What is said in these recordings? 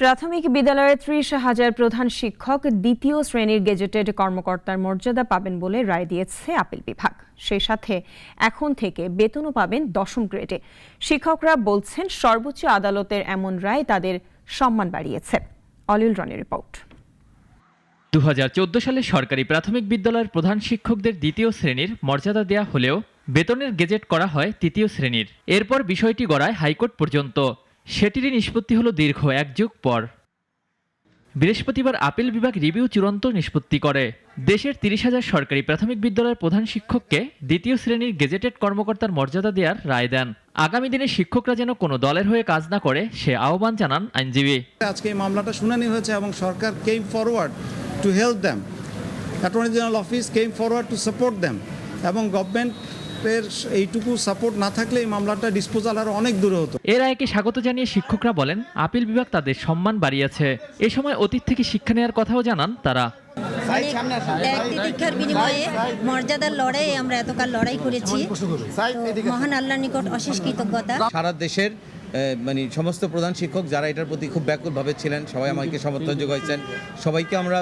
প্রাথমিক বিদ্যালয়ের ৩০,০০০ প্রধান শিক্ষক দ্বিতীয় শ্রেণীর গেজেটেড কর্মকর্তার মর্যাদা পাবেন বলে রায় দিয়েছে আপিল বিভাগ। সেই সাথে এখন থেকে বেতনও পাবেন ১০ম গ্রেডে। শিক্ষকরা বলছেন সর্বোচ্চ আদালতের এমন রায় তাদের সম্মান বাড়িয়েছে। অলিউল রনির রিপোর্ট। ২০১৪ সালে সরকারি প্রাথমিক বিদ্যালয়ের প্রধান শিক্ষকদের দ্বিতীয় শ্রেণীর মর্যাদা দেয়া হলেও বেতনের গেজেট করা হয় তৃতীয় শ্রেণীর। এরপর বিষয়টি গড়ায় হাইকোর্ট পর্যন্ত। সেটিরই নিষ্পত্তি হলো দীর্ঘ ১ যুগ পর। বৃহস্পতিবার আপিল বিভাগ রিভিউ চূড়ান্ত নিষ্পত্তি করে। দেশের ৩০,০০০ সরকারি প্রাথমিক বিদ্যালয়ের প্রধান শিক্ষককে দ্বিতীয় শ্রেণীর গেজেটেড কর্মকর্তার মর্যাদা দেওয়ার রায় দেন। আগামী দিনে শিক্ষকরা যেন কোনো দলের হয়ে কাজ না করে সে আহ্বান জানান আইনজীবী। আজকে এই মামলাটা শুনানি হয়েছে এবং সরকার came forward to help them. Attorney general office came forward to support them এবং গভর্নমেন্টের এইটুকু সাপোর্ট না থাকলে এই মামলাটা ডিসপোজাল আরও অনেক দূরে হতো। এর রায়কে স্বাগত জানিয়ে শিক্ষকরা বলেন আপিল বিভাগ তাদের সম্মান বাড়িয়েছে। এ সময় অতীত থেকে শিক্ষা নেওয়ার কথাও জানান তারা। শিক্ষার বিনিময়ে মর্যাদার লড়াই আমরা এতকাল লড়াই করেছি। মহান আল্লাহর নিকট অশেষ কৃতজ্ঞতা। সারা দেশের সমস্ত প্রধান শিক্ষক যারা এটার প্রতি খুব ব্যাকুলভাবে ছিলেন সবাই আমাকে সমর্থন যোগাইছেন, সবাইকে আমরা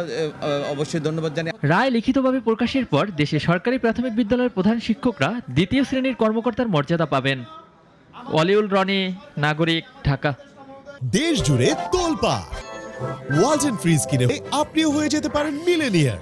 অবশ্যই ধন্যবাদ জানাই। রায় লিখিতভাবে প্রকাশের পর দেশে সরকারি প্রাথমিক বিদ্যালয়ের প্রধান শিক্ষকরা দ্বিতীয় শ্রেণীর কর্মকর্তার মর্যাদা পাবেন। অলিউল রনি, নাগরিক, ঢাকা। দেশ জুড়ে তোলপাড় ওয়ালটন ফ্রিজ কিনে আপনিও হয়ে যেতে পারেন মিলেনিয়ার।